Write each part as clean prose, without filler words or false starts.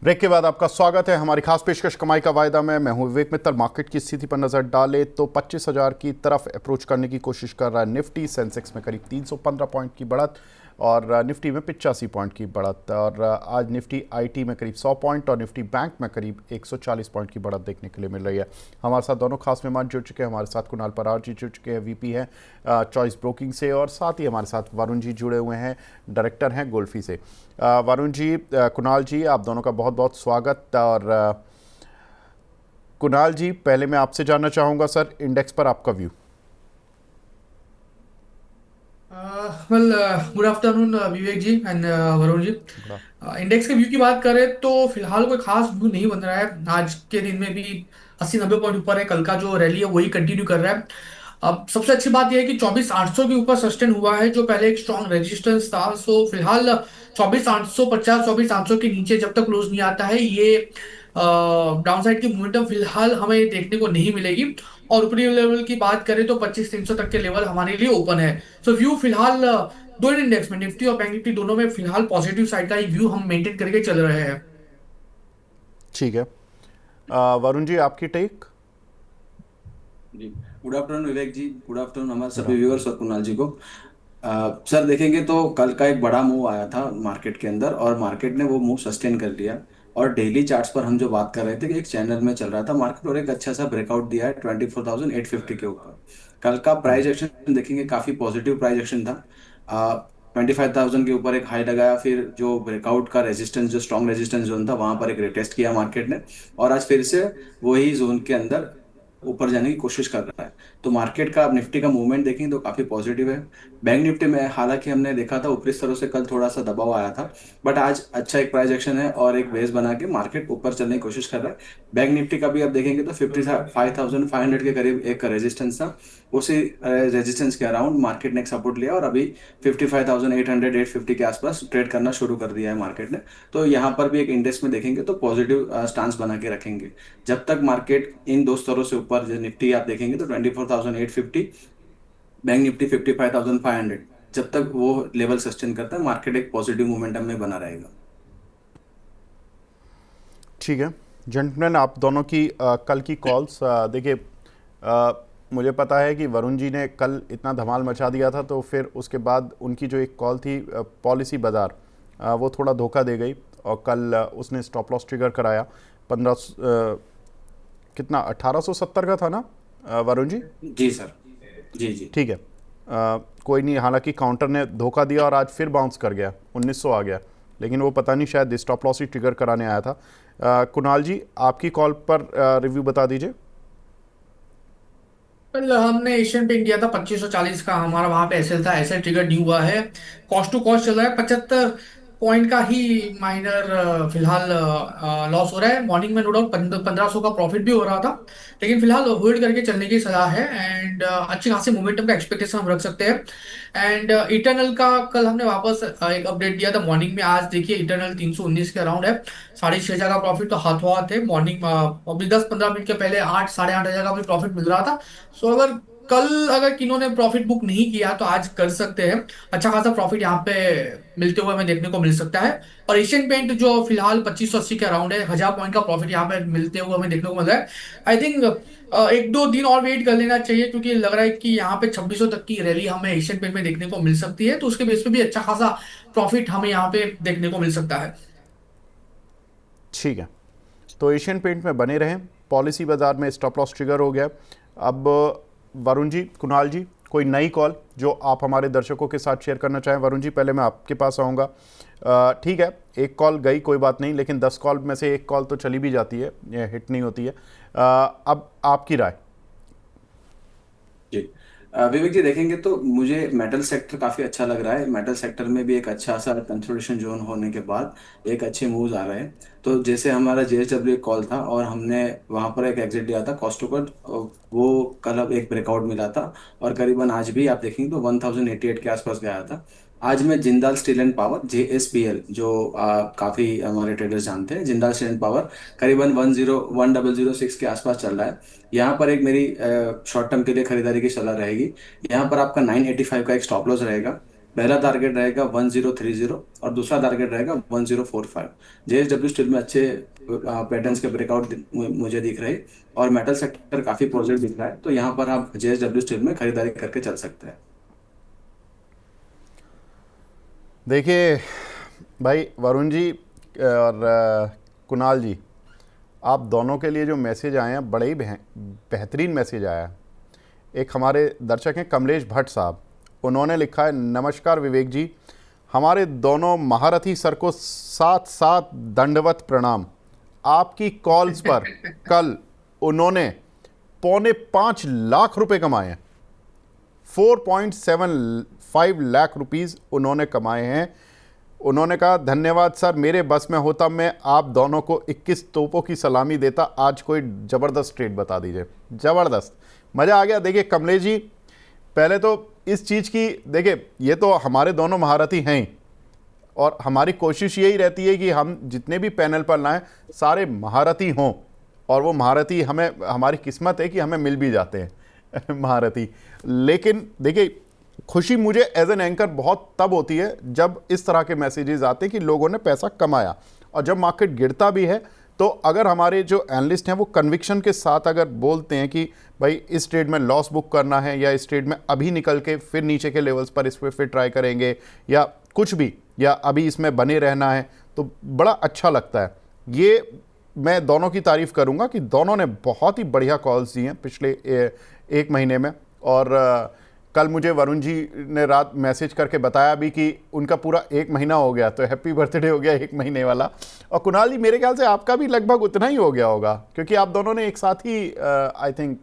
Break के बाद आपका स्वागत है हमारी खास पेशकश कमाई का वायदा में। मैं हूं विवेक मित्तल। मार्केट की स्थिति पर नजर डाले तो 25,000 की तरफ अप्रोच करने की कोशिश कर रहा है निफ्टी। सेंसेक्स में करीब 315 पॉइंट की बढ़त और निफ्टी में 85 पॉइंट की बढ़त। और आज निफ्टी आईटी में करीब 100 पॉइंट और निफ्टी बैंक में करीब 140 पॉइंट की बढ़त देखने के लिए मिल रही है। हमारे साथ दोनों खास मेहमान जुड़ चुके हैं। हमारे साथ कुणाल परार जी जुड़ चुके हैं, वीपी हैं चॉइस ब्रोकिंग से, और साथ ही हमारे साथ वरुण जी जुड़े हुए हैं, डायरेक्टर हैं गोल्फी से। वरुण जी, कुणाल जी, आप दोनों का बहुत बहुत स्वागत। और कुणाल जी, पहले मैं आपसे जानना चाहूँगा सर, इंडेक्स पर आपका view. Well, good afternoon Vivek ji and Varun ji. Good. Index के व्यू की बात करें तो फिलहाल कोई खास व्यू नहीं बन रहा है। आज के दिन में भी 80-90 पॉइंट ऊपर है। कल का जो रैली है वही कंटिन्यू कर रहा है। अब सबसे अच्छी बात यह है कि 24,800 के ऊपर सस्टेन हुआ है, जो पहले एक स्ट्रॉन्ग रेजिस्टेंस था। सो फिलहाल 24,850, 24,800 के नीचे जब तक क्लोज नहीं आता है, ये डाउनसाइड की मोमेंटम फिलहाल हमें देखने को नहीं मिलेगी। और ऊपरी लेवल की बात करें तो 25,300 तक के लेवल हमारे लिए ओपन है। सो व्यू फिलहाल दो इंडेक्स में, निफ्टी और बैंक निफ्टी, दोनों में फिलहाल पॉजिटिव साइड का ही व्यू हम मेंटेन करके चल रहे हैं। ठीक है। वरुण जी, आपकी टेक। जी। गुड आफ्टरनून विवेक जी, गुड आफ्टरनून हमारे गुड सभी व्यूअर्स आफ्टरनून। और कुणाल जी को। सर देखेंगे तो कल का एक बड़ा मूव आया था मार्केट के अंदर और मार्केट ने वो मूव सस्टेन कर लिया। और डेली चार्ट्स पर हम जो बात कर रहे थे कि एक चैनल में चल रहा था मार्केट और एक अच्छा सा ब्रेकआउट दिया है 24,850 के ऊपर। कल का प्राइस एक्शन देखेंगे, काफी पॉजिटिव प्राइस एक्शन था। 25,000 के ऊपर एक हाई लगाया, फिर जो ब्रेकआउट का रेजिस्टेंस, जो स्ट्रॉन्ग रेजिस्टेंस जोन था, वहां पर एक रिटेस्ट किया मार्केट ने। और आज फिर से वही जोन के अंदर ऊपर जाने की कोशिश कर रहा है। तो मार्केट का, निफ्टी का मूवमेंट देखेंगे तो काफी पॉजिटिव है। बैंक निफ्टी में हालांकि हमने देखा था ऊपरी स्तरों से कल थोड़ा सा दबाव आया था, बट आज अच्छा एक प्राइस एक्शन है और एक बेस बना के मार्केट ऊपर चलने की कोशिश कर रहा है। बैंक निफ्टी का भी आप देखेंगे तो 55,500 के करीब एक रेजिस्टेंस था। उसी रेजिस्टेंस के अराउंड मार्केट ने एक सपोर्ट लिया और अभी 55,800 850 के आसपास ट्रेड करना शुरू कर दिया है मार्केट ने। तो यहाँ पर भी एक इंडेक्स में देखेंगे तो पॉजिटिव स्टांस बना के रखेंगे। जब तक मार्केट इन दो स्तरों से ऊपर, जो निफ्टी आप देखेंगे तो 24,850, बैंक निफ्टी 55,500, जब तक वो लेवल सस्टेन करता है मार्केट एक पॉजिटिव मोमेंटम में बना रहेगा। ठीक है जेंटलमैन, आप दोनों की कल की कॉल्स देखिए। मुझे पता है कि वरुण जी ने कल इतना धमाल मचा दिया था, तो फिर उसके बाद उनकी जो एक कॉल थी पॉलिसी बाजार, वो थोड़ा धोखा दे गई। और कल उसने स्टॉप लॉस ट्रिगर कराया 15, कितना, 1870 का था ना वरुण जी? जी सर। जी जी। ठीक है। कोई नहीं, हालांकि काउंटर ने धोखा दिया और आज फिर बाउंस कर गया, 1900 आ गया। लेकिन वो पता नहीं, शायद स्टॉप लॉस ही ट्रिगर कराने आया था। कुणाल जी, आपकी कॉल पर रिव्यू बता दीजिए। कल हमने एशियन पेंट किया था 2540 का, हमारा वहां पे एसएल था, एसएल ट्रिगर ड्यू हुआ है। कॉस्ट टू कॉस्ट चल रहा है 75 पॉइंट का ही माइनर फिलहाल लॉस हो रहा है। मॉर्निंग में नो डाउट 1500 का प्रॉफिट भी हो रहा था, लेकिन फिलहाल होल्ड करके चलने की सलाह है। एंड अच्छी खासी मोमेंटम का एक्सपेक्टेशन हम रख सकते हैं। एंड इटरनल का कल हमने वापस एक अपडेट दिया था मॉर्निंग में। आज देखिए इटरनल 319 के अराउंड है। 6,500 का प्रॉफिट तो हाथों हाथ है। मॉर्निंग अभी 10-15 मिनट के पहले 8-8,500 का भी प्रॉफिट मिल रहा था। सो अगर किन्होंने प्रॉफिट बुक नहीं किया तो आज कर सकते हैं। अच्छा खासा प्रॉफिट यहाँ पे मिलते हुए हमें देखने को मिल सकता है। और एशियन पेंट जो फिलहाल 2580 के अराउंड है, 1,000 पॉइंट का प्रॉफिट यहाँ पे मिलते हुए हमें देखने को मिल रहा है। आई थिंक 1-2 दिन और वेट कर लेना चाहिए, क्योंकि लग रहा है कि यहाँ पे 2600 तक की रैली हमें एशियन पेंट में देखने को मिल सकती है। तो उसके बेस पे भी अच्छा खासा प्रॉफिट हमें यहाँ पे देखने को मिल सकता है। ठीक है, तो एशियन पेंट में बने रहें। पॉलिसी बाजार में स्टॉप लॉस ट्रिगर हो गया। अब वरुण जी, कुणाल जी, कोई नई कॉल जो आप हमारे दर्शकों के साथ शेयर करना चाहें? वरुण जी, पहले मैं आपके पास आऊँगा। ठीक है, एक कॉल गई कोई बात नहीं, लेकिन 10 कॉल में से एक कॉल तो चली भी जाती है, ये हिट नहीं होती है। अब आपकी राय। जी। विवेक जी देखेंगे तो मुझे मेटल सेक्टर काफी अच्छा लग रहा है। मेटल सेक्टर में भी एक अच्छा सा कंसोलिडेशन जोन होने के बाद एक अच्छे मूव्स आ रहे हैं। तो जैसे हमारा जेएसडब्ल्यू कॉल था और हमने वहां पर एक एग्जिट लिया था कॉस्ट टू कॉस्ट, वो कल अब एक ब्रेकआउट मिला था और करीबन आज भी आप देखेंगे तो 1088 के आसपास गया था। आज मैं Jindal steel and power, JSPL, जो काफी हमारे ट्रेडर्स जानते हैं, जिंदाल स्टील एंड पावर करीबन 1006 के आसपास चल रहा है। यहाँ पर एक मेरी शॉर्ट टर्म के लिए खरीदारी की सलाह रहेगी। यहाँ पर आपका 985 का एक स्टॉप लॉस रहेगा। पहला टारगेट रहेगा 1030 और दूसरा टारगेट रहेगा 1045। जेएसडब्ल्यू स्टील में अच्छे पैटर्न्स के ब्रेकआउट मुझे दिख रहे, और मेटल सेक्टर काफी पॉजिटिव दिख रहा है, तो यहाँ पर आप जेएसडब्ल्यू स्टील में खरीदारी करके चल सकते हैं। देखिए भाई वरुण जी और कुणाल जी, आप दोनों के लिए जो मैसेज आए हैं बड़े ही बेहतरीन मैसेज आया है। एक हमारे दर्शक हैं कमलेश भट्ट साहब, उन्होंने लिखा है, नमस्कार विवेक जी, हमारे दोनों महारथी सर को साथ साथ दंडवत प्रणाम। आपकी कॉल्स पर कल उन्होंने 4.5 लाख रुपए कमाए हैं। 4.75 लाख रुपीस उन्होंने कमाए हैं। उन्होंने कहा, धन्यवाद सर, मेरे बस में होता मैं आप दोनों को 21 तोपों की सलामी देता। आज कोई ज़बरदस्त ट्रेड बता दीजिए। ज़बरदस्त, मज़ा आ गया। देखिए कमलेश जी, पहले तो इस चीज़ की, देखिए ये तो हमारे दोनों महारथी हैं ही, और हमारी कोशिश यही रहती है कि हम जितने भी पैनल पर लाएं सारे महारथी हों, और वो महारथी हमें, हमारी किस्मत है कि हमें मिल भी जाते हैं महारथी। लेकिन देखिए खुशी मुझे एज एन एंकर बहुत तब होती है जब इस तरह के मैसेजेस आते हैं कि लोगों ने पैसा कमाया, और जब मार्केट गिरता भी है तो अगर हमारे जो एनालिस्ट हैं वो कन्विक्शन के साथ अगर बोलते हैं कि भाई इस ट्रेड में लॉस बुक करना है, या इस ट्रेड में अभी निकल के फिर नीचे के लेवल्स पर इस पर फिर ट्राई करेंगे, या कुछ भी, या अभी इसमें बने रहना है, तो बड़ा अच्छा लगता है। ये मैं दोनों की तारीफ़ करूंगा कि दोनों ने बहुत ही बढ़िया कॉल्स दी हैं पिछले एक महीने में। और कल मुझे वरुण जी ने रात मैसेज करके बताया भी कि उनका पूरा 1 महीना हो गया, तो हैप्पी बर्थडे हो गया 1 महीने वाला। और कुणाल जी, मेरे ख्याल से आपका भी लगभग उतना ही हो गया होगा, क्योंकि आप दोनों ने एक साथ ही आई थिंक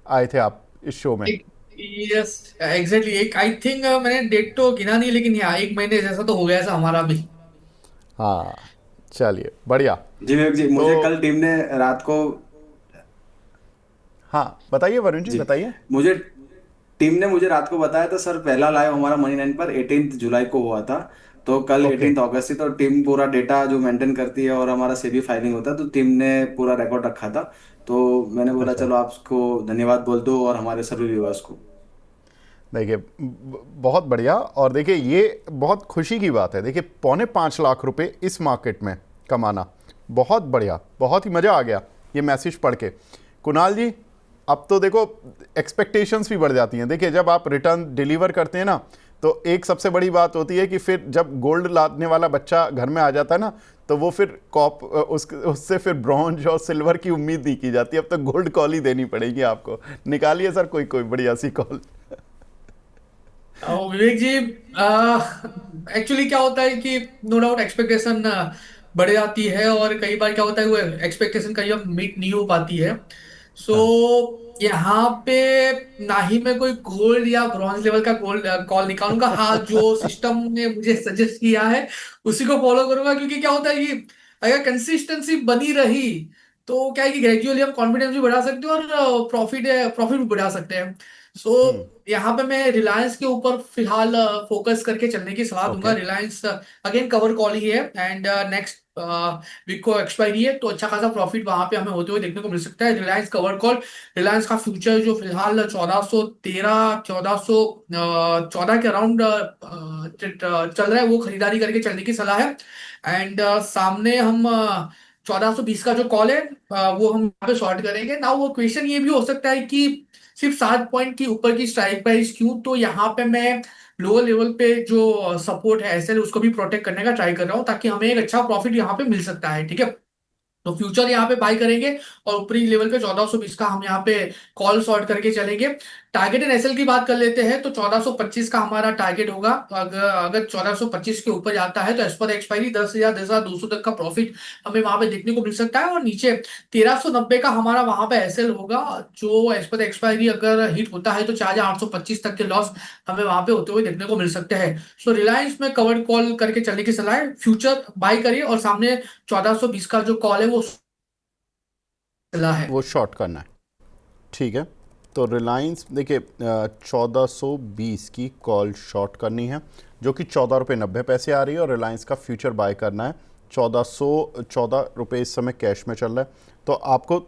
आए थे आप इस शो में। यस एग्जैक्टली, एक आई थिंक मैंने डेट तो गिना नहीं, लेकिन यहाँ 1 महीने जैसा तो हो गया था हमारा भी। हाँ चलिए बढ़िया। जी विवेक जी, तो मुझे कल टीम ने रात को, हाँ बताइए वरुण जी, जी बताइए। मुझे टीम ने मुझे रात को बताया था सर, पहला लाइव हमारा मनी नाइन पर 18 जुलाई को हुआ था। तो कल ओके 18 अगस्त थी, तो टीम पूरा डेटा जो मेंटेन करती है, और हमारा सेबी फाइलिंग होता है, तो टीम ने पूरा रिकॉर्ड रखा था। तो मैंने बोला अच्छा, चलो आपको धन्यवाद बोल दो, और हमारे सभी व्यूअर्स को। देखिए बहुत बढ़िया। और देखिए ये बहुत खुशी की बात है, देखिए 4.25 लाख रुपए इस मार्केट में कमाना बहुत बढ़िया, बहुत ही मज़ा आ गया ये मैसेज पढ़ के। कुणाल जी, अब तो देखो एक्सपेक्टेशंस भी बढ़ जाती हैं। देखिए जब आप रिटर्न डिलीवर करते हैं ना, तो एक सबसे बड़ी बात होती है कि फिर जब गोल्ड लादने वाला बच्चा घर में आ जाता है ना, तो वो फिर उससे फिर ब्रॉन्ज और सिल्वर की उम्मीद नहीं की जाती। अब तो गोल्ड कॉल ही देनी पड़ेगी आपको। निकालिए सर कोई कोई बढ़िया सी कॉल। विवेक जी, एक्चुअली क्या होता है कि नो डाउट एक्सपेक्टेशन बढ़ जाती है, और कई बार क्या होता है वो एक्सपेक्टेशन कई बार मीट नहीं हो पाती है। सो हाँ यहाँ पे ना ही मैं कोई गोल्ड या ब्रॉन्ज लेवल का गोल्ड कॉल निकालूंगा। हाँ, जो सिस्टम ने मुझे सजेस्ट किया है उसी को फॉलो करूंगा, क्योंकि क्या होता है कि अगर कंसिस्टेंसी बनी रही तो क्या है कि ग्रेजुअली हम कॉन्फिडेंस भी बढ़ा सकते हैं और प्रॉफिट भी बढ़ा सकते हैं। सो यहाँ पे मैं रिलायंस के ऊपर फिलहाल फोकस करके चलने की सलाह दूंगा। Okay Reliance again cover call ही है, एंड नेक्स्ट वीक को एक्सपायरी है, तो अच्छा खासा प्रॉफिट वहां पे हमें होते हुए देखने को मिल सकता है। रिलायंस कवर कॉल, रिलायंस का फ्यूचर जो फिलहाल 1413 1414 के अराउंड चल रहा है, वो खरीदारी करके चलने की सलाह है। एंड सामने हम 1420 का जो कॉल है वो हम यहाँ पे शॉर्ट करेंगे ना। वो क्वेश्चन ये भी हो सकता है कि सिर्फ 7 पॉइंट की ऊपर की स्ट्राइक प्राइस क्यों, तो यहाँ पे मैं लोअर लेवल पे जो सपोर्ट है एसएल उसको भी प्रोटेक्ट करने का ट्राई कर रहा हूँ, ताकि हमें एक अच्छा प्रॉफिट यहाँ पे मिल सकता है। ठीक है, तो फ्यूचर यहाँ पे बाय करेंगे, और ऊपरी लेवल पे 1420 का हम यहाँ पे कॉल शॉर्ट करके चलेंगे। टारगेट एंड एसएल की बात कर लेते हैं, तो 1425 का हमारा टारगेट होगा। अगर 1425 के ऊपर जाता है तो एज पर एक्सपायरी 10,200 तक का प्रॉफिट हमें वहां पे देखने को मिल सकता है, और नीचे 1390 का हमारा वहां पे एसएल होगा, जो एज पर एक्सपायरी अगर हिट होता है तो 4,825 तक के लॉस हमें वहां पे होते हुए देखने को मिल सकते हैं। सो रिलायंस में कवर्ड कॉल करके चलने की सलाह है, फ्यूचर बाय करिए, और सामने 1420 का जो कॉल है वो सलाह है। वो शॉर्ट करना है, ठीक है। तो रिलायंस देखिए 1420 की कॉल शॉर्ट करनी है, जो कि 14 रुपये 90 आ रही है, और रिलायंस का फ्यूचर बाय करना है 1414 रुपये इस समय कैश में चल रहा है। तो आपको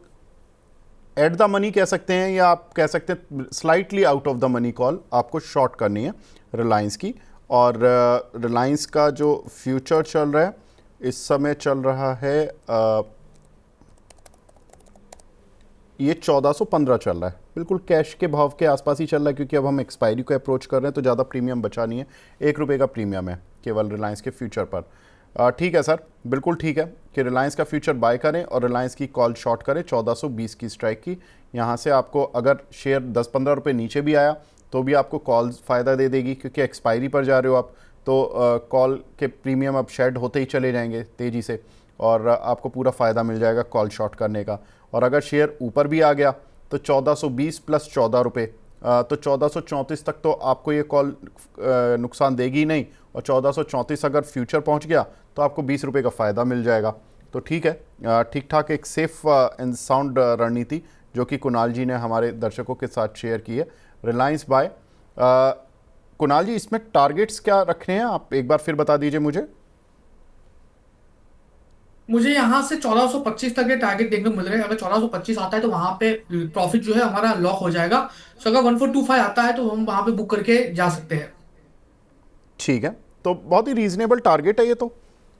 एट द मनी कह सकते हैं, या आप कह सकते हैं slightly out of the money call आपको शॉर्ट करनी है रिलायंस की। और रिलायंस का जो फ्यूचर चल रहा है इस समय चल रहा है ये 1415 चल रहा है, बिल्कुल कैश के भाव के आसपास ही चल रहा है, क्योंकि अब हम एक्सपायरी को अप्रोच कर रहे हैं तो ज़्यादा प्रीमियम बचा नहीं है, 1 रुपये का प्रीमियम है केवल रिलायंस के फ्यूचर पर। ठीक है सर, बिल्कुल ठीक है कि रिलायंस का फ्यूचर बाय करें और रिलायंस की कॉल शॉर्ट करें 1420 की स्ट्राइक की। यहाँ से आपको अगर शेयर 10-15 रुपये नीचे भी आया तो भी आपको कॉल फ़ायदा दे देगी, क्योंकि एक्सपायरी पर जा रहे हो आप, तो कॉल के प्रीमियम अब शेड होते ही चले जाएंगे तेज़ी से और आपको पूरा फ़ायदा मिल जाएगा कॉल शॉर्ट करने का। और अगर शेयर ऊपर भी आ गया तो 1420 प्लस 14 रुपये, तो 1434 तक तो आपको ये कॉल नुकसान देगी ही नहीं, और 1434 अगर फ्यूचर पहुंच गया तो आपको 20 रुपये का फ़ायदा मिल जाएगा। तो ठीक है, ठीक ठाक एक सेफ एंड साउंड रणनीति जो कि कुणाल जी ने हमारे दर्शकों के साथ शेयर की है। रिलायंस बाय, कुणाल जी इसमें टारगेट्स क्या रखने हैं आप एक बार फिर बता दीजिए मुझे। मुझे यहाँ से 1425 तक के टारगेट देखने को मिल रहे हैं। अगर 1425 आता है तो वहां पे प्रॉफिट जो है हमारा लॉक हो जाएगा। सो अगर 1425 आता है तो हम वहां पे बुक करके जा सकते हैं। ठीक है, तो बहुत ही रीजनेबल टारगेट है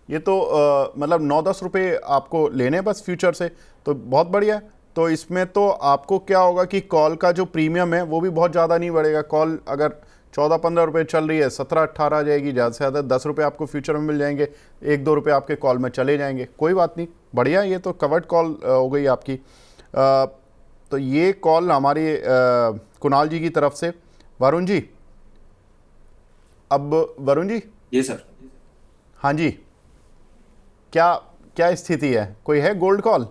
ये तो मतलब 9-10 रुपये आपको लेने हैं बस फ्यूचर से, तो बहुत बढ़िया है। तो इसमें तो आपको क्या होगा कि कॉल का जो प्रीमियम है वो भी बहुत ज़्यादा नहीं बढ़ेगा। कॉल अगर 14-15 रुपये चल रही है 17-18 आ जाएगी, ज़्यादा से ज़्यादा 10 रुपये आपको फ्यूचर में मिल जाएंगे, 1-2 रुपये आपके कॉल में चले जाएंगे, कोई बात नहीं, बढ़िया। ये तो कवर्ड कॉल हो गई आपकी। तो ये कॉल हमारी कुणाल जी की तरफ से। वरुण जी, अब वरुण जी। जी सर। हाँ जी, क्या क्या स्थिति है, कोई है गोल्ड कॉल?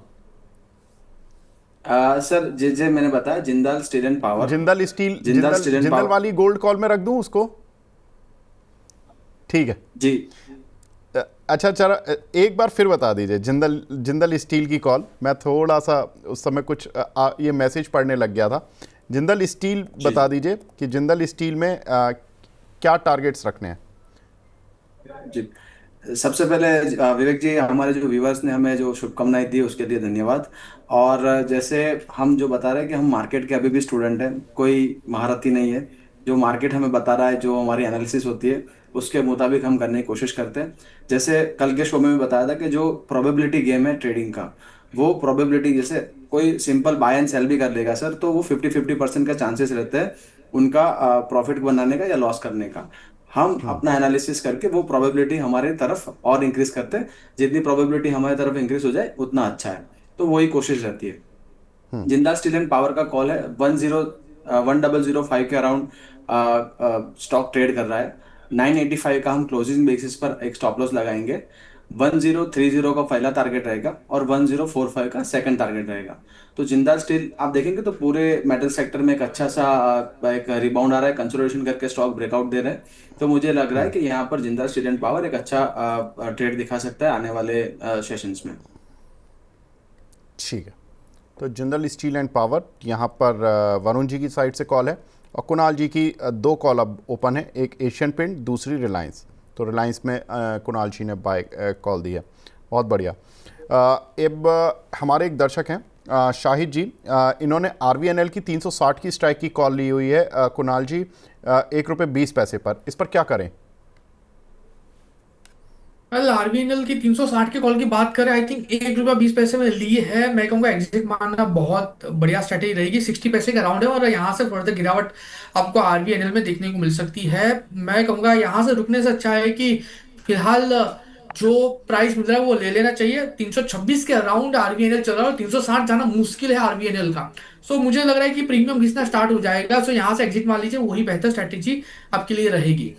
सर जैसे मैंने बताया Jindal steel and power. Jindal steel, Jindal steel and Jindal power. वाली गोल्ड कॉल में रख दूं उसको? ठीक है। जी अच्छा चलो, एक बार फिर बता दीजिए जिंदल स्टील की कॉल। मैं थोड़ा सा उस समय कुछ ये मैसेज पढ़ने लग गया था। जिंदल स्टील बता दीजिए कि जिंदल स्टील में क्या टारगेट्स रखने हैं। जी। सबसे पहले विवेक जी, हमारे जो व्यूवर्स ने हमें जो शुभकामनाएं दी उसके लिए धन्यवाद। और जैसे हम जो बता रहे हैं कि हम मार्केट के अभी भी स्टूडेंट हैं, कोई महारथी नहीं है। जो मार्केट हमें बता रहा है, जो हमारी एनालिसिस होती है उसके मुताबिक हम करने की कोशिश करते हैं। जैसे कल के शो में भी बताया था कि जो प्रोबेबिलिटी गेम है ट्रेडिंग का, वो प्रोबेबिलिटी, जैसे कोई सिंपल बाय एंड सेल भी कर लेगा सर, तो वो 50-50% का चांसेस रहते हैं उनका प्रॉफिट बनाने का या लॉस करने का। हम अपना एनालिसिस करके वो प्रोबेबिलिटी हमारे तरफ और इंक्रीज करते हैं। जितनी प्रोबेबिलिटी हमारी तरफ इंक्रीज हो जाए उतना अच्छा है, तो वही कोशिश रहती है। जिंदाल स्टील एंड पावर का कॉल है 1005 के अराउंड स्टॉक ट्रेड कर रहा है। 985 का हम क्लोजिंग बेसिस पर एक स्टॉप लॉस लगाएंगे। 1030 का पहला टारगेट रहेगा और 1045 का सेकंड टारगेट रहेगा। तो जिंदाल स्टील आप देखेंगे तो पूरे मेटल सेक्टर में एक अच्छा सा एक रिबाउंड आ रहा है, कंसोलिडेशन करके स्टॉक ब्रेकआउट दे रहे हैं। तो मुझे लग रहा है कि यहाँ पर जिंदाल स्टील एंड पावर एक अच्छा ट्रेड दिखा सकता है आने वाले सेशंस में। ठीक है, तो जिंदल स्टील एंड पावर यहाँ पर वरुण जी की साइड से कॉल है, और कुणाल जी की 2 कॉल अब ओपन है, एक एशियन पेंट, दूसरी रिलायंस। तो रिलायंस में कुणाल जी ने बाय कॉल दी है, बहुत बढ़िया। अब हमारे एक दर्शक हैं शाहिद जी, इन्होंने RVNL की 360 की स्ट्राइक की कॉल ली हुई है कुणाल जी, 1 रुपये 20 पैसे पर, इस पर क्या करें? कल आरबीएनएल की 360 के कॉल की बात करें, आई थिंक 1 रुपया 20 पैसे में ली है। मैं कहूंगा एग्जिट मारना बहुत बढ़िया स्ट्रेटेजी रहेगी। 60 पैसे का राउंड है और यहाँ से फर्दर गिरावट आपको आरबीएनएल में देखने को मिल सकती है। मैं कहूंगा यहाँ से रुकने से अच्छा है कि फिलहाल जो प्राइस मिल रहा है वो ले लेना चाहिए। 326 के अराउंड आरबीएनएल चल रहा है और 360 जाना मुश्किल है आरबीएनएल का। सो मुझे लग रहा है कि प्रीमियम घिसना स्टार्ट हो जाएगा। सो यहाँ से एग्जिट मार लीजिए, वही बेहतर स्ट्रेटेजी आपके लिए रहेगी।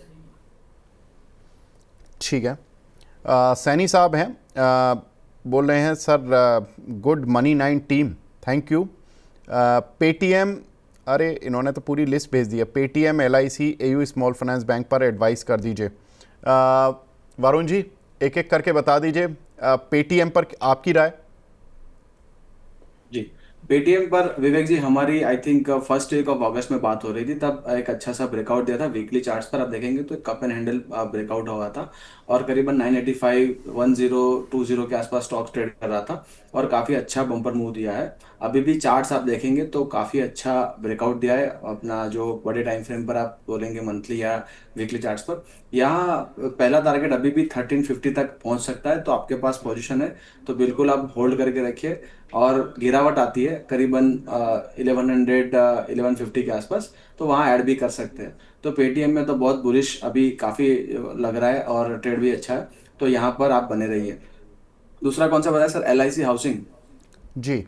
ठीक है, सैनी साहब हैं, बोल रहे हैं sir good money 9 team, thank you. Paytm, अरे इन्होंने तो पूरी लिस्ट भेज दी है। Paytm, LIC, AU small finance bank पर एडवाइस कर दीजिए। वरुण जी एक एक करके बता दीजिए, पेटीएम पर आपकी राय। जी, पेटीएम पर विवेक जी हमारी I think first week of August में बात हो रही थी, तब एक अच्छा सा ब्रेकआउट दिया था। वीकली चार्ट्स पर आप देखेंगे तो एक कप एंड हैंडल ब्रेकआउट हुआ था और करीबन 985 1020 के आसपास स्टॉक ट्रेड कर रहा था और काफ़ी अच्छा बम्पर मूव दिया है। अभी भी चार्ट्स आप देखेंगे तो काफ़ी अच्छा ब्रेकआउट दिया है अपना, जो बड़े टाइम फ्रेम पर आप बोलेंगे मंथली या वीकली चार्ट्स पर। यहाँ पहला टारगेट अभी भी 1350 तक पहुंच सकता है, तो आपके पास पोजीशन है तो बिल्कुल आप होल्ड करके रखिए। और गिरावट आती है करीबन 1100 1150 के आसपास, तो वहाँ ऐड भी कर सकते हैं। तो पेटीएम में तो बहुत बुलिश अभी काफ़ी लग रहा है और ट्रेड भी अच्छा है, तो यहाँ पर आप बने रहिए। दूसरा कौन सा बताया सर? LIC housing. जी।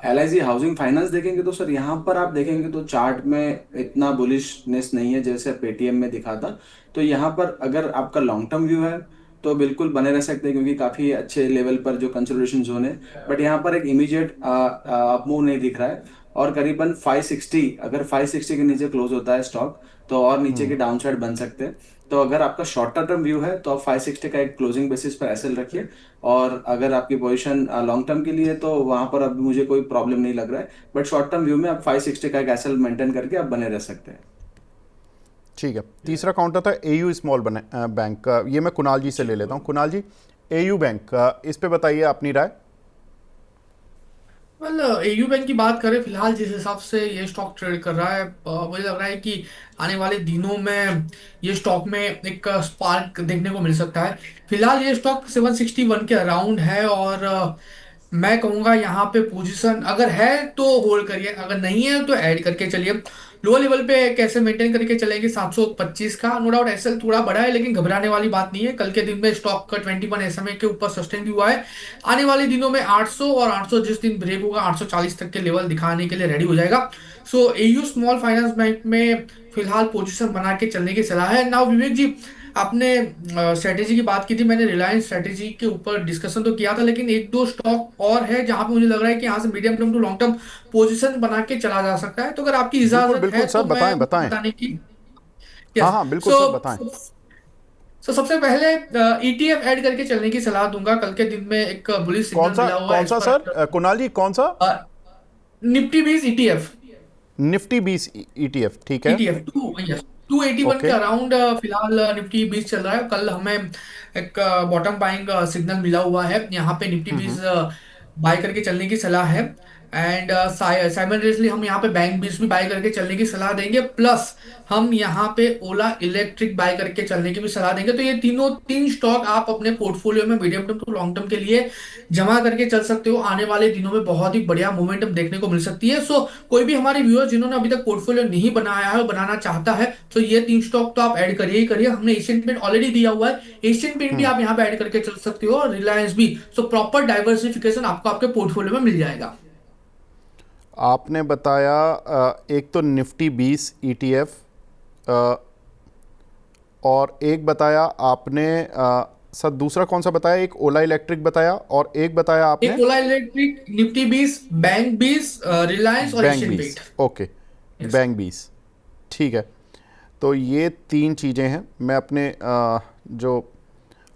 LIC हाउसिंग फाइनेंस देखेंगे तो सर यहाँ पर आप देखेंगे तो चार्ट में इतना बुलिशनेस नहीं है जैसे पेटीएम में दिखा था। तो यहाँ पर अगर आपका लॉन्ग टर्म व्यू है तो बिल्कुल बने रह सकते हैं, क्योंकि काफ़ी अच्छे लेवल पर जो कंसोलिडेशन जोन है। बट यहाँ पर एक इमीडिएट अपमूव नहीं दिख रहा है। और करीबन 560, अगर 560 के नीचे क्लोज होता है स्टॉक तो और नीचे के डाउन साइड बन सकते हैं। तो अगर आपका शॉर्टर टर्म व्यू है तो आप 560 का एक क्लोजिंग बेसिस पर एसएल रखिए। और अगर आपकी पोजीशन लॉन्ग टर्म के लिए है तो वहां पर अभी मुझे कोई प्रॉब्लम नहीं लग रहा है। बट शॉर्ट टर्म व्यू में आप 560 का एक एसएल मेंटेन करके आप बने रह सकते हैं। ठीक है, तीसरा काउंटर था एयू स्मॉल बैंक का। ये मैं कुणाल जी से ले लेता हूँ। कुणाल जी, एयू बैंक का इस पे बताइए अपनी राय। वेल, एयू बैंक की बात करें फिलहाल जिस हिसाब से ये स्टॉक ट्रेड कर रहा है, मुझे लग रहा है कि आने वाले दिनों में ये स्टॉक में एक स्पार्क देखने को मिल सकता है। फिलहाल ये स्टॉक 761 के अराउंड है और मैं कहूंगा यहाँ पे पोजीशन अगर है तो होल्ड करिए, अगर नहीं है तो ऐड करके चलिए। लोअर लेवल पे कैसे मेंटेन करके चलेंगे? 725 का नो डाउट एसएल थोड़ा बड़ा है, लेकिन घबराने वाली बात नहीं है। कल के दिन में स्टॉक का 21 SMA के ऊपर सस्टेन भी हुआ है। आने वाले दिनों में 800 और 800 जिस दिन ब्रेक होगा 840 तक के लेवल दिखाने के लिए रेडी हो जाएगा। सो एयू स्मॉल फाइनेंस बैंक में फिलहाल पोजीशन बना के चलने की सलाह है। नाउ विवेक जी, आपने स्ट्रेटेजी की बात की थी, मैंने रिलायंस स्ट्रेटेजी के ऊपर डिस्कशन तो किया था, लेकिन एक दो स्टॉक और है जहां पे मुझे लग रहा है कि यहाँ से medium term to long term position बना के चला जा सकता है। तो अगर आपकी बिल्कुल इजाजत बिल्कुल है सर, तो मैं बताएं बताएं। बताने की। हाँ यस। हाँ बिल्कुल सो सर, बताएं। सो सबसे पहले ईटीएफ ऐड करके चलने की सलाह दूंगा। कल के दिन में एक बुलिश सिग्नल मिला हुआ है कौन एज सा पर सर? कुणाल जी, कौन सा? Nifty 20 ETF. निफ्टी 20 ETF, ठीक है। ETF टू, यस, 281 के ओके। अराउंड फिलहाल निफ्टी 20 चल रहा है। कल हमें एक बॉटम बाइंग सिग्नल मिला हुआ है, यहाँ पे निफ्टी 20 बाय करके चलने की सलाह है। एंड साइमल्टेनियसली हम यहाँ पे बैंक 20 भी बाय करके चलने की सलाह देंगे, प्लस हम यहाँ पे ओला इलेक्ट्रिक बाय करके चलने की भी सलाह देंगे। तो ये तीनों तीन स्टॉक आप अपने पोर्टफोलियो में medium term to long term के लिए जमा करके चल सकते हो। आने वाले दिनों में बहुत ही बढ़िया मोमेंटम देखने को मिल सकती है। सो कोई भी हमारे व्यूअर जिन्होंने अभी तक पोर्टफोलियो नहीं बनाया है और बनाना चाहता है, तो ये तीन स्टॉक तो आप ऐड करिए ही करिए। हमने एशियन पेंट ऑलरेडी दिया हुआ है, एशियन पेंट भी आप यहाँ पे ऐड करके चल सकते हो और रिलायंस भी। सो प्रॉपर डाइवर्सिफिकेशन आपको आपके पोर्टफोलियो में मिल जाएगा। आपने बताया एक तो निफ्टी 20 ETF, और एक बताया आपने सर, दूसरा कौन सा बताया? एक ओला इलेक्ट्रिक बताया और एक बताया एक आपने Ola electric, Nifty 20, bank 20, Reliance और bank Asian 20। Paint. Okay, yes. Bank 20, ठीक है। तो ये तीन चीज़ें हैं। मैं अपने जो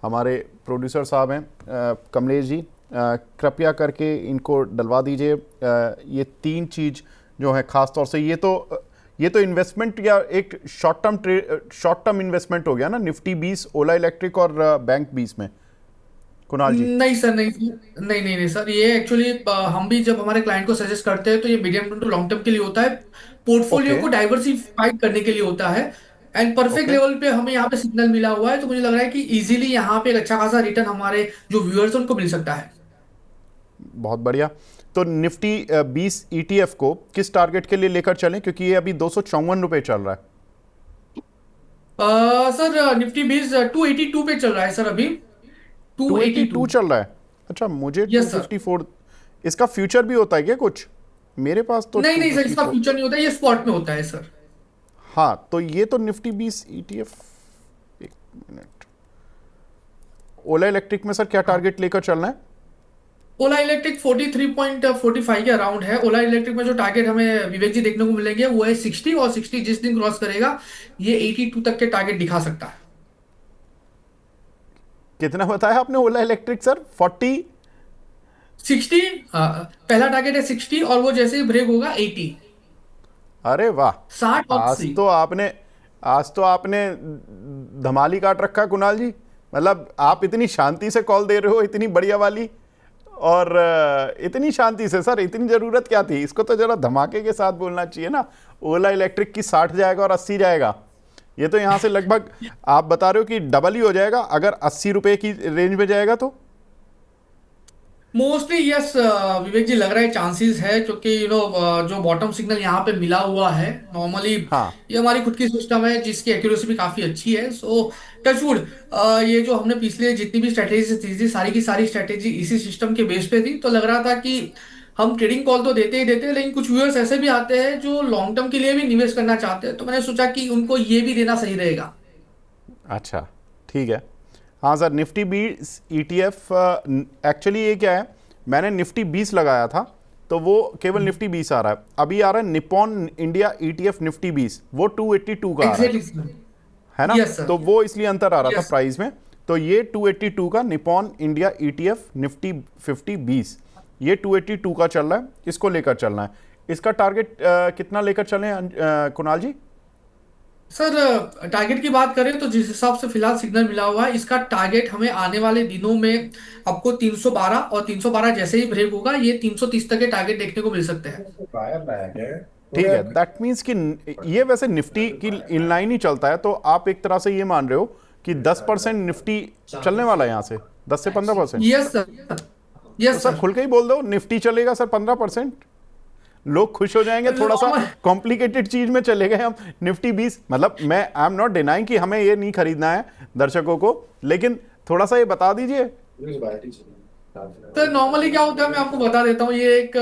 हमारे प्रोड्यूसर साहब हैं कमलेश जी, कृपया करके इनको डलवा दीजिए। ये तीन चीज़ जो है ख़ास तौर से, ये तो इन्वेस्टमेंट या एक शॉर्ट टर्म इन्वेस्टमेंट हो गया ना, निफ्टी 20, ओला इलेक्ट्रिक और बैंक 20 में, कुणाल जी। नहीं सर, नहीं सर, ये एक्चुअली हम भी जब हमारे क्लाइंट को सजेस्ट करते हैं तो ये medium term to long term के लिए होता है, पोर्टफोलियो ओके। को डाइवर्सिफाइड करने के लिए होता है। एंड परफेक्ट ओके, लेवल पे हमें यहाँ पे सिग्नल मिला हुआ है, तो मुझे लग रहा है कि इजीली यहाँ पे एक अच्छा खासा रिटर्न हमारे जो व्यूअर्स हैं उनको मिल सकता है। बहुत बढ़िया। तो निफ्टी 20 ETF को किस टारगेट के लिए लेकर चलें, क्योंकि ये अभी 254 रुपये चल रहा है। सर निफ्टी 20 282 पे चल रहा है सर अभी। 282। 282 चल रहा है? अच्छा, मुझे यस सर। 254। इसका फ्यूचर भी होता है क्या कुछ? मेरे पास तो नहीं सर, इसका 254। फ्यूचर नहीं होता, ये स्पॉट में होता है सर। हाँ, तो ये तो निफ्टी 20 ETF। एक मिनट, ओला इलेक्ट्रिक में सर क्या हाँ, टारगेट लेकर चलना है? ओला इलेक्ट्रिक 43.45 के अराउंड है। ओला इलेक्ट्रिक में जो टारगेट हमें विवेक जी देखने को मिलेंगे वो है 60, और 60 जिस दिन क्रॉस करेगा ये 82 तक के टारगेट दिखा सकता है। कितना बताया आपने ओला इलेक्ट्रिक सर? 40? 60। पहला टारगेट है 60 और वो जैसे ही ब्रेक होगा 80। अरे वाह, 60 और आज 80। तो आपने आज तो आपने धमाल ही काट रखा है कुणाल जी। मतलब आप इतनी शांति से कॉल दे रहे हो, इतनी बढ़िया वाली, और इतनी शांति से सर, इतनी जरूरत क्या थी? इसको तो जरा धमाके के साथ बोलना चाहिए ना। ओला इलेक्ट्रिक की 60 जाएगा और 80 जाएगा, ये तो यहाँ से लगभग आप बता रहे हो कि डबल ही हो जाएगा अगर 80 रुपए की रेंज में जाएगा तो। मोस्टली यस विवेक जी, लग रहा है चांसेस है, क्योंकि जो बॉटम सिग्नल यहाँ पे मिला हुआ है नॉर्मली, हाँ ये हमारी खुद की सिस्टम है जिसकी एक्यूरेसी भी काफी अच्छी है। सो टचवुड, ये जो हमने पिछले जितनी भी स्ट्रेटेजी थी सारी की सारी स्ट्रेटेजी इसी सिस्टम के बेस पे थी, तो लग रहा था कि हम ट्रेडिंग कॉल तो देते ही देते हैं, लेकिन कुछ व्यूअर्स ऐसे भी आते हैं जो लॉन्ग टर्म के लिए भी निवेश करना चाहते हैं, तो मैंने सोचा कि उनको ये भी देना सही रहेगा। अच्छा, ठीक है। हाँ सर, निफ्टी 20 ETF एक्चुअली ये क्या है, मैंने निफ्टी 20 लगाया था तो वो केवल निफ्टी 20 आ रहा है। अभी आ रहा है निप्पॉन इंडिया ETF निफ्टी 20, वो 282 का आ रहा एग्जैक्टली सर। है ना? Yes sir. तो वो इसलिए अंतर आ रहा था यस। प्राइस में। तो ये 282 का निप्पॉन इंडिया ETF निफ्टी 50 20, ये 282 का चल रहा है, इसको लेकर चलना है। इसका टारगेट कितना लेकर चलें कुणाल जी? सर टारगेट की बात करें तो जिस हिसाब से फिलहाल सिग्नल मिला हुआ है, इसका टारगेट हमें आने वाले दिनों में आपको 312, और 312 जैसे ही ब्रेक होगा ये 330 तक के टारगेट देखने को मिल सकते हैं। ठीक है, दैट मीन्स कि ये वैसे निफ्टी की इनलाइन ही चलता है, तो आप एक तरह से ये मान रहे हो कि 10% निफ्टी चलने वाला है यहाँ से, 10 से 15%। Yes sir. तो यस सर सर। खुल के ही बोल दो, निफ्टी चलेगा सर 15%, लोग खुश हो जाएंगे। थोड़ा सा कॉम्प्लिकेटेड चीज में चले गए हम। निफ्टी 20, मतलब मैं आई एम नॉट डिनाइंग कि हमें ये नहीं खरीदना है दर्शकों को, लेकिन थोड़ा सा ये बता दीजिए। तो नॉर्मली क्या होता है, मैं आपको बता देता हूँ, ये एक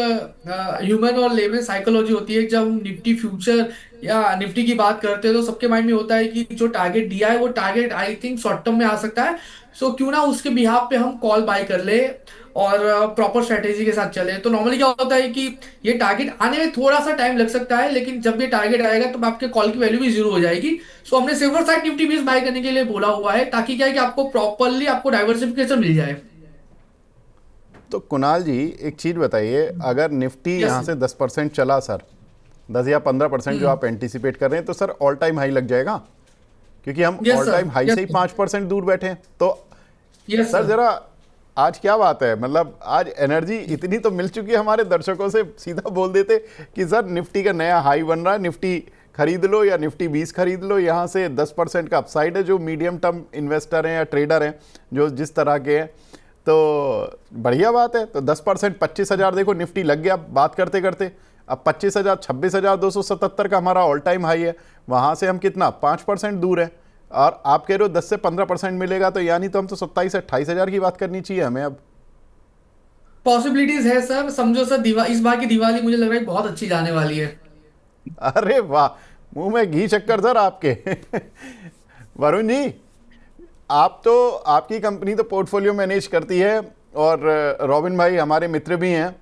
ह्यूमन और लेमन साइकोलॉजी होती है। जब हम निफ्टी फ्यूचर या निफ्टी की बात करते हैं तो सबके माइंड में होता है कि जो टारगेट दिया है वो target I think short term में आ सकता है, सो क्यों ना उसके बिहाफ पे हम कॉल बाय कर ले और प्रॉपर स्ट्रेटेजी के साथ चले। तो नॉर्मली क्या होता है कि ये टारगेट आने में थोड़ा सा टाइम लग सकता है, लेकिन जब ये टारगेट आएगा तो आपके कॉल की वैल्यू भी जीरो हो जाएगी। सो हमने सिल्वर साइड निफ्टी 20 बाय करने के लिए बोला हुआ है, ताकि क्या है कि आपको प्रॉपरली आपको डाइवर्सिफिकेशन मिल जाए। तो कुणाल जी एक चीज बताइए, अगर निफ्टी यस यहाँ से 10% चला सर, 10 या 15% जो आप एंटीसिपेट कर रहे हैं, तो सर ऑल टाइम हाई लग जाएगा, क्योंकि हम yes all sir. Time high से ही यस 5% दूर बैठे हैं। तो यस सर सर। जरा आज क्या बात है, मतलब आज एनर्जी इतनी तो मिल चुकी है हमारे दर्शकों से, सीधा बोल देते कि सर निफ्टी का नया हाई बन रहा है, निफ्टी खरीद लो या निफ्टी 20 खरीद लो, यहाँ से 10% का अपसाइड है। जो मीडियम टर्म इन्वेस्टर हैं या ट्रेडर हैं, जो जिस तरह के हैं, तो बढ़िया बात है। तो 10%, 25,000 देखो निफ्टी लग गया बात करते करते। अब 25,000, 26,277 का हमारा ऑल टाइम हाई है, वहाँ से हम कितना 5% दूर है, और आप कह रहे हो 10 से 15% मिलेगा, तो यानी तो हम तो 27-28,000 की बात करनी चाहिए हमें अब। पॉसिबिलिटीज है सर, समझो सर इस बार की दिवाली मुझे लग रहा है बहुत अच्छी जाने वाली है। अरे वाह, मुंह में घी शक्कर सर आपके। वरुण जी, आप तो, आपकी कंपनी तो पोर्टफोलियो मैनेज करती है, और रॉबिन भाई हमारे मित्र भी हैं।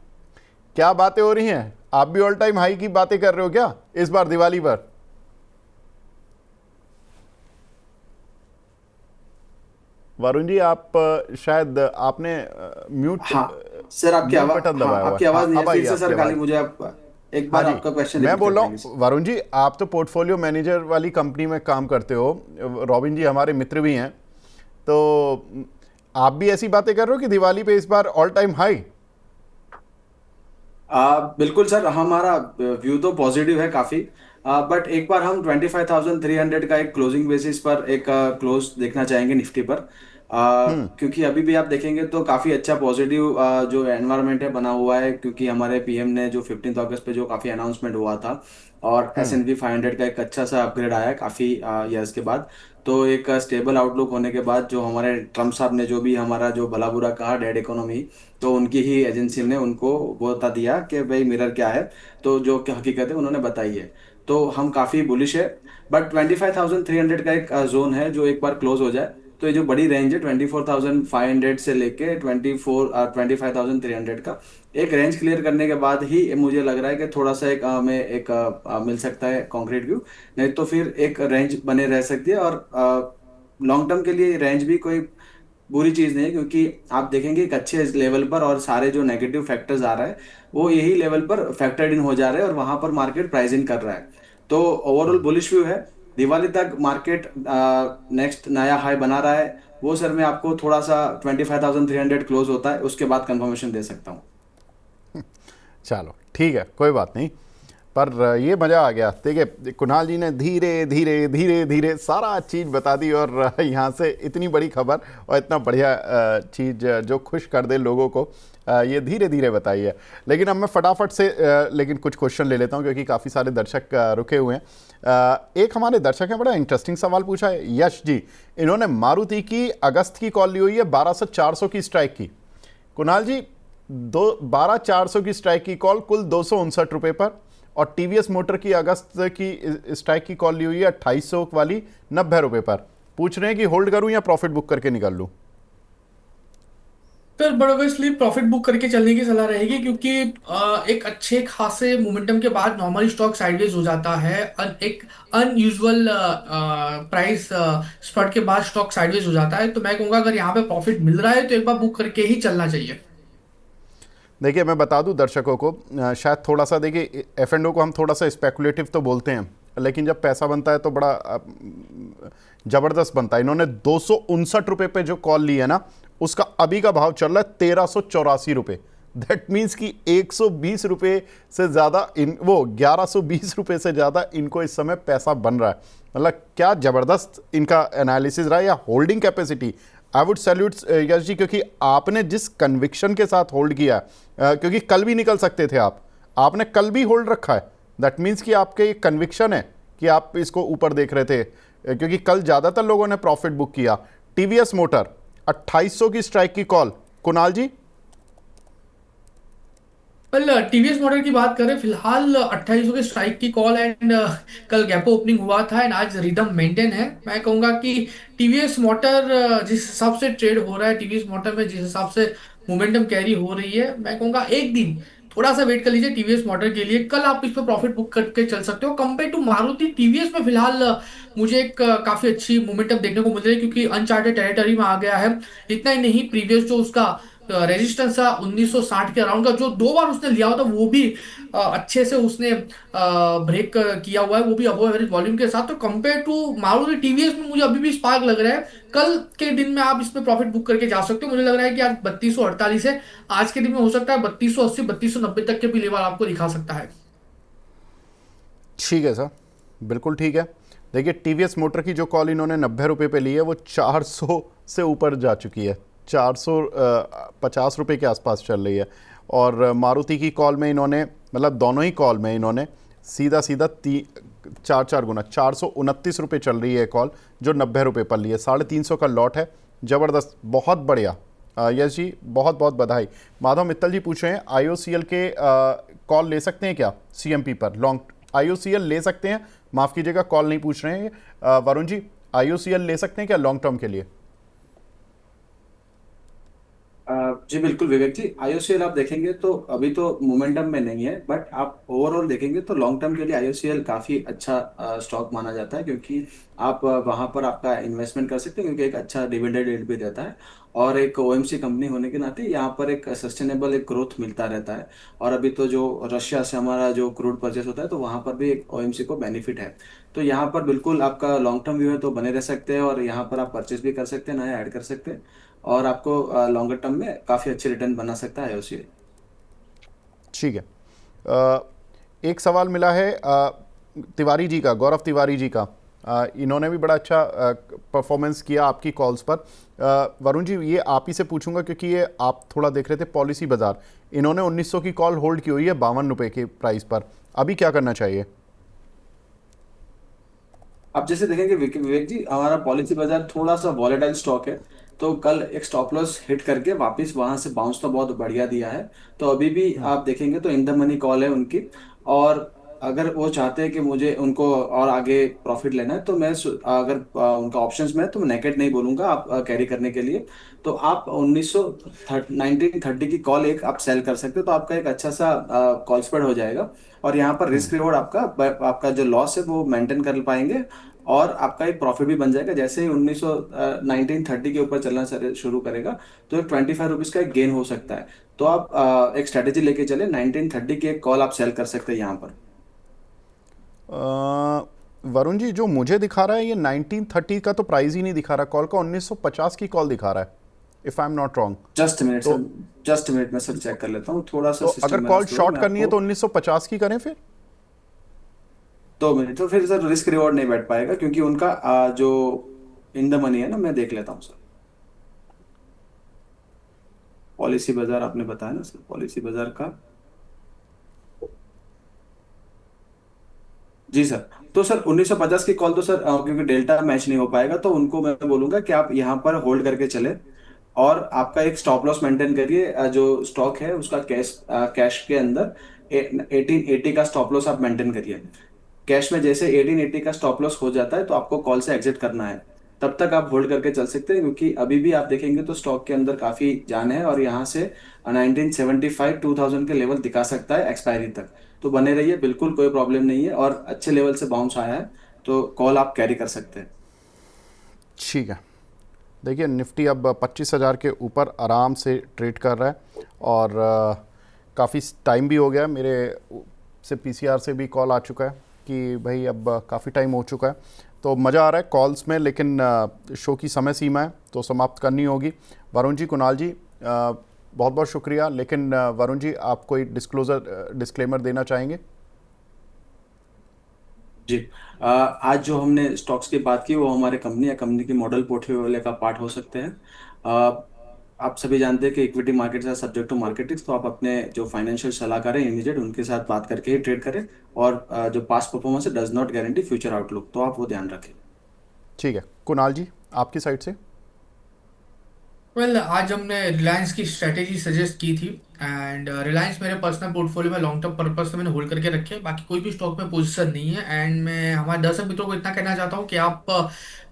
क्या बातें हो रही हैं, आप भी ऑल टाइम हाई की बातें कर रहे हो क्या इस बार दिवाली पर? वरुण जी आप शायद आपने म्यूट हाँ सर, आपकी म्यूट आवाज, बटन हाँ दबाया हुआ आपकी है। आवाज हाँ, नहीं अब है आई फिर से आपकी सर, खाली आवाज। मुझे आप एक हाँ बार जी, आपका क्वेश्चन मैं रिपीट बोल कर रहा पाएंगे हूँ वरुण जी, आप तो पोर्टफोलियो मैनेजर वाली कंपनी में काम करते हो, रॉबिन जी हमारे मित्र भी हैं, तो आप भी ऐसी बातें कर रहे हो कि दिवाली पे इस बार ऑल टाइम हाई? बिल्कुल सर, हमारा व्यू तो पॉजिटिव है काफी। बट एक बार हम 25,300 का एक क्लोजिंग बेसिस पर एक क्लोज देखना चाहेंगे निफ्टी पर। क्योंकि अभी भी आप देखेंगे तो काफी अच्छा पॉजिटिव जो एनवायरनमेंट है बना हुआ है, क्योंकि हमारे पीएम ने जो 15 अगस्त पे जो काफी अनाउंसमेंट हुआ था, और S&P 500 का एक अच्छा सा अपग्रेड आया है काफी ईयर्स के बाद। तो एक स्टेबल आउटलुक होने के बाद जो हमारे ट्रम्प साहब ने जो भी हमारा जो भला बुरा कहा डेड इकोनॉमी, तो उनकी ही एजेंसी ने उनको वो बता दिया कि भाई मिरर क्या है, तो जो क्या हकीकत है उन्होंने बताई है। तो हम काफ़ी बुलिश है। बट 25,300 का एक जोन है, जो एक बार क्लोज हो जाए तो ये जो बड़ी रेंज है 24,500 से लेके 25,300 का एक रेंज क्लियर करने के बाद ही मुझे लग रहा है कि थोड़ा सा एक हमें एक मिल सकता है कॉन्क्रीट व्यू। नहीं तो फिर एक रेंज बने रह सकती है, और लॉन्ग टर्म के लिए रेंज भी कोई बुरी चीज़ नहीं है, क्योंकि आप देखेंगे एक अच्छे लेवल पर और सारे जो नेगेटिव फैक्टर्स आ रहा है वो यही लेवल पर फैक्टर्ड इन हो जा रहे हैं और वहां पर मार्केट प्राइस इन कर रहा है। तो ओवरऑल बुलिश व्यू है। दिवाली तक मार्केट नेक्स्ट नया हाई बना रहा है, वो सर मैं आपको थोड़ा सा 25,300 क्लोज होता है उसके बाद कंफर्मेशन दे सकता हूँ। चलो ठीक है, कोई बात नहीं। पर ये मज़ा आ गया। देखिए कुणाल जी ने धीरे धीरे धीरे धीरे सारा चीज़ बता दी, और यहाँ से इतनी बड़ी खबर और इतना बढ़िया चीज़ जो खुश कर दे लोगों को, ये धीरे धीरे बताई है। लेकिन अब मैं फटाफट से लेकिन कुछ क्वेश्चन ले लेता हूँ, क्योंकि काफ़ी सारे दर्शक रुके हुए हैं। एक हमारे दर्शक ने बड़ा इंटरेस्टिंग सवाल पूछा है, यश जी। इन्होंने मारुति की अगस्त की कॉल ली हुई है 1200-400 की स्ट्राइक की। कुणाल जी, 12,400 की स्ट्राइक की कॉल कुल 259 रुपये पर, और टीवीएस मोटर की अगस्त की स्ट्राइक की कॉल ली हुई है 2800 वाली 90 रुपये पर। पूछ रहे हैं कि होल्ड करूं या प्रॉफिट बुक करके निकाल लूं। फिर बट ऑब्वियसली प्रॉफिट बुक करके चलने की सलाह रहेगी, क्योंकि एक अच्छे खासे मोमेंटम के बाद नॉर्मली स्टॉक साइडवेज हो जाता है। एक अनयूजुअल प्राइस स्पॉट के बाद स्टॉक साइडवेज हो जाता है। तो मैं कहूंगा अगर यहाँ पे प्रॉफिट मिल रहा है तो एक बार बुक करके ही चलना चाहिए। देखिए मैं बता दूं दर्शकों को, शायद थोड़ा सा, देखिए एफ एंड ओ को हम थोड़ा सा स्पेकुलेटिव तो बोलते हैं, लेकिन जब पैसा बनता है तो बड़ा ज़बरदस्त बनता है। इन्होंने 259 रुपये पे जो कॉल ली है ना, उसका अभी का भाव चल रहा है 1384 रुपये। दैट मीन्स कि 120 रुपये से ज़्यादा इन वो 1120 रुपये से ज़्यादा इनको इस समय पैसा बन रहा है। मतलब क्या ज़बरदस्त इनका एनालिसिस रहा है, या holding capacity. I would salute Yash ji, क्योंकि आपने जिस कन्विक्शन के साथ होल्ड किया, क्योंकि कल भी निकल सकते थे आपने कल भी होल्ड रखा है। दैट मीन्स कि आपके एक कन्विक्शन है कि आप इसको ऊपर देख रहे थे, क्योंकि कल ज़्यादातर लोगों ने प्रॉफिट बुक किया। टीवीएस मोटर 2800 की स्ट्राइक की कॉल, कुणाल जी। वेल टीवीएस मॉडल की बात करें, फिलहाल 2800 के स्ट्राइक की कॉल एंड कल गैप ओपनिंग हुआ था एंड आज रिदम मेंटेन है। मैं कहूंगा कि टीवीएस मोटर जिस हिसाब से ट्रेड हो रहा है, टीवीएस मोटर में जिस हिसाब से मोमेंटम कैरी हो रही है, मैं कहूंगा एक दिन थोड़ा सा वेट कर लीजिए टीवीएस मोटर के लिए। कल आप इस पर प्रॉफिट बुक करके चल सकते हो। कंपेयर टू मारुति, टीवीएस में फिलहाल मुझे एक काफी अच्छी मोमेंटम देखने को मिल रही है, क्योंकि अनचार्टेड टेरिटरी में आ गया है। इतना ही नहीं, प्रीवियस जो उसका रेजिस्टेंस था 1960 के अराउंड का, जो 2 बार उसने लिया हुआ था, वो भी अच्छे से उसने ब्रेक किया हुआ है, वो भी अबव एवरेज वॉल्यूम के साथ। तो कंपेयर टू मारुति, टीवीएस में मुझे अभी भी स्पार्क लग रहा है। कल के दिन में आप इसमें प्रॉफिट बुक करके जा सकते हो। मुझे लग रहा है कि आज 3248 है, आज के दिन में हो सकता है 3280 3290 तक के भी लेवल आपको दिखा सकता है। ठीक है सर, बिल्कुल ठीक है। देखिए टीवीएस मोटर की जो कॉल इन्होंने 90 रुपये पे ली है, वो 400 से ऊपर जा चुकी है, 450 रुपये के आसपास चल रही है। और मारुति की कॉल में इन्होंने, मतलब दोनों ही कॉल में इन्होंने सीधा सीधा 4 गुना 429 रुपये चल रही है कॉल, जो 90 रुपये पर ली है। 350 का लॉट है, ज़बरदस्त, बहुत बढ़िया। यश जी बहुत बहुत बधाई। माधव मित्तल जी पूछ रहे हैं, आईओसीएल के कॉल ले सकते हैं क्या सीएमपी पर लॉन्ग? आईओसीएल ले सकते हैं, माफ़ कीजिएगा कॉल नहीं पूछ रहे हैं। वरुण जी, आईओसीएल ले सकते हैं क्या लॉन्ग टर्म के लिए? जी बिल्कुल विवेक जी, आईओसीएल आप देखेंगे तो अभी तो मोमेंटम में नहीं है, बट आप ओवरऑल देखेंगे तो लॉन्ग टर्म के लिए आईओसीएल काफ़ी अच्छा स्टॉक माना जाता है, क्योंकि आप वहाँ पर आपका इन्वेस्टमेंट कर सकते हैं, क्योंकि एक अच्छा डिविडेंड रेट भी देता है और एक ओएमसी कंपनी होने के नाते यहाँ पर एक सस्टेनेबल एक ग्रोथ मिलता रहता है। और अभी तो जो रशिया से हमारा जो क्रूड परचेस होता है तो वहाँ पर भी एक ओएमसी को बेनिफिट है। तो यहाँ पर बिल्कुल आपका लॉन्ग टर्म व्यू है तो बने रह सकते हैं, और यहाँ पर आप परचेस भी कर सकते हैं, नया ऐड कर सकते हैं, और आपको लॉन्गर टर्म में काफ़ी अच्छे रिटर्न बना सकता है आईओसीएल। ठीक है। एक सवाल मिला है तिवारी जी का, गौरव तिवारी जी का। इन्होंने भी बड़ा अच्छा परफॉर्मेंस किया आपकी कॉल्स पर। वरुण जी, ये आप ही से पूछूंगा, क्योंकि ये आप थोड़ा देख रहे थे पॉलिसी बाजार। इन्होंने 1900 की कॉल होल्ड की हुई है 52 रुपये के प्राइस पर। अभी क्या करना चाहिए? आप जैसे देखेंगे विवेक जी, हमारा पॉलिसी बाजार थोड़ा सा वॉलेटाइल स्टॉक है, तो कल एक स्टॉप लॉस हिट करके वापस वहां से बाउंस तो बहुत बढ़िया दिया है। तो अभी भी आप देखेंगे तो इन द मनी कॉल है उनकी, और अगर वो चाहते हैं कि मुझे उनको और आगे प्रॉफिट लेना है तो अगर उनका ऑप्शंस में है तो मैं नेकेट नहीं बोलूंगा आप कैरी करने के लिए। तो आप 1930 की कॉल एक आप सेल कर सकते हो, तो आपका एक अच्छा सा कॉल स्प्रेड हो जाएगा, और यहाँ पर रिस्क रिवॉर्ड आपका आपका जो लॉस है वो मेंटेन कर पाएंगे, और आपका एक प्रॉफिट भी बन जाएगा। जैसे ही 1930 के ऊपर चलना शुरू करेगा तो एक 25 रुपीज का एक गेन हो सकता है। तो आप एक स्ट्रेटेजी लेके चले, 1930 की एक कॉल आप सेल कर सकते हैं यहाँ पर। वरुण जी, जो मुझे दिखा रहा है ये 1930 का तो प्राइस ही नहीं दिखा रहा, कॉल का 1950 की कॉल दिखा रहा है, if I am not wrong. Just minute तो सर, जस्ट मिनट में सर चेक कर लेता हूँ, थोड़ा सा तो अगर सिस्टम मेरा कॉल स्लो है, शॉर्ट मैं करनी है आपको तो 1950 की करें फिर? 2 मिनट। तो फिर सर रिस्क रिवॉर्ड नहीं बैठ पाएगा, क्योंकि उनका जो इन द मनी है ना, मैं देख लेता हूँ सर। पॉलिसी बाजार आपने बताया ना सर, पॉलिसी बाजार का। जी सर। तो सर 1950 की कॉल तो सर क्योंकि डेल्टा मैच नहीं हो पाएगा, तो उनको मैं बोलूंगा कि आप यहाँ पर होल्ड करके चले और आपका एक स्टॉप लॉस मेंटेन करिए। जो स्टॉक है उसका कैश के अंदर 1880 का स्टॉप लॉस आप मेंटेन करिए। कैश में जैसे 1880 का स्टॉप लॉस हो जाता है तो आपको कॉल से एग्जिट करना है। तब तक आप होल्ड करके चल सकते हैं, क्योंकि अभी भी आप देखेंगे तो स्टॉक के अंदर काफी जान है और यहाँ से 1975 2000 के लेवल दिखा सकता है एक्सपायरी तक। तो बने रहिए, बिल्कुल कोई प्रॉब्लम नहीं है और अच्छे लेवल से बाउंस आया है, तो कॉल आप कैरी कर सकते हैं। ठीक है। देखिए निफ्टी अब 25,000 के ऊपर आराम से ट्रेड कर रहा है और काफ़ी टाइम भी हो गया। मेरे से पीसीआर से भी कॉल आ चुका है कि भाई अब काफ़ी टाइम हो चुका है, तो मज़ा आ रहा है कॉल्स में, लेकिन शो की समय सीमा है तो समाप्त करनी होगी। वरुण जी, कुणाल जी, बहुत बहुत शुक्रिया, लेकिन वरुण जी आप कोई डिस्क्लेमर देना चाहेंगे? जी। आज जो हमने स्टॉक्स की बात की वो हमारे कंपनी या कंपनी की मॉडल पोर्टफोलियो का पार्ट हो सकते हैं। आप सभी जानते हैं कि इक्विटी मार्केट है सब्जेक्ट टू मार्केट रिस्क, तो आप अपने जो फाइनेंशियल सलाहकार हैं इमीडिएट उनके साथ बात करके ही ट्रेड करें। और जो पास्ट परफॉर्मेंस है does not guarantee future outlook, तो आप वो ध्यान रखें। ठीक है। कुणाल जी, आपकी साइड से? आज हमने रिलायंस की स्ट्रेटेजी सजेस्ट की थी एंड रिलायंस मेरे पर्सनल पोर्टफोलियो में लॉन्ग टर्म पर्पस से मैंने होल्ड करके रखे हैं। बाकी कोई भी स्टॉक में पोजीशन नहीं है एंड मैं हमारे दर्शक मित्रों को इतना कहना चाहता हूँ कि आप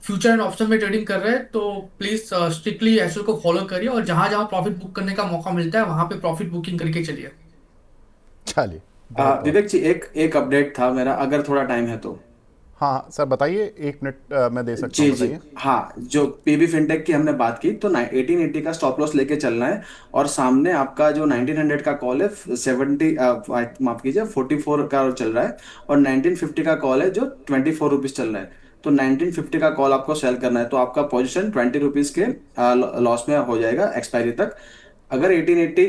फ्यूचर एंड ऑप्शन में ट्रेडिंग कर रहे हैं तो प्लीज स्ट्रिक्टली एसएल को फॉलो करिए और जहां जहां प्रॉफिट बुक करने का मौका मिलता है वहां पे प्रॉफिट बुकिंग करके चलिए। चलिए, बहुत बहुत। विवेक जी, एक एक अपडेट था मेरा, अगर थोड़ा टाइम है तो। हाँ सर बताइए, 1 मिनट मैं दे सकता हूँ, जी जी। बताइए। हाँ, जो पीबी फिनटेक की हमने बात की तो 1880 का स्टॉप लॉस लेके चलना है। और सामने आपका जो 1900 का कॉल है 70 माफ कीजिए 44 का चल रहा है, और 1950 का कॉल है जो 24 रुपीज चल रहा है। तो 1950 का कॉल आपको सेल करना है, तो आपका पोजिशन 20 रुपीज के लॉस में हो जाएगा एक्सपायरी तक। अगर 1880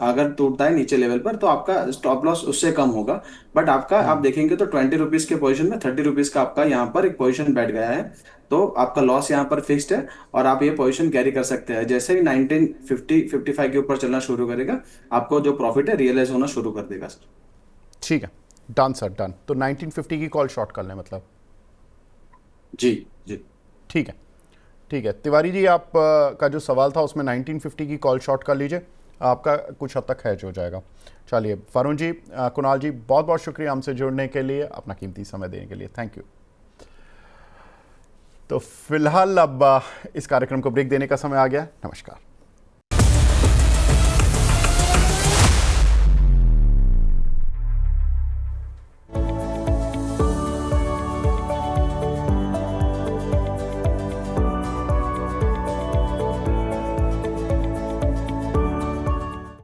अगर टूटता है नीचे लेवल पर तो आपका स्टॉप लॉस उससे कम होगा। बट आपका आप देखेंगे तो 20 रुपीज के पोजीशन में 30 रुपीज का आपका यहाँ पर एक पोजीशन बैठ गया है। तो आपका लॉस यहाँ पर फिक्स्ड है और आप ये पोजीशन कैरी कर सकते हैं। जैसे ही 1950 55 के ऊपर चलना शुरू करेगा आपको जो प्रॉफिट है रियलाइज होना शुरू कर देगा सर। ठीक है, डन सर, डन। तो 1950 की कॉल शॉर्ट कर लें मतलब? जी जी। ठीक है, ठीक है। तिवारी जी, आप का जो सवाल था उसमें 1950 की कॉल शॉर्ट कर लीजिए, आपका कुछ हद तक हैज हो जाएगा। चलिए वरुण जी, कुणाल जी, बहुत बहुत शुक्रिया हमसे जुड़ने के लिए, अपना कीमती समय देने के लिए, थैंक यू। तो फिलहाल अब इस कार्यक्रम को ब्रेक देने का समय आ गया। नमस्कार।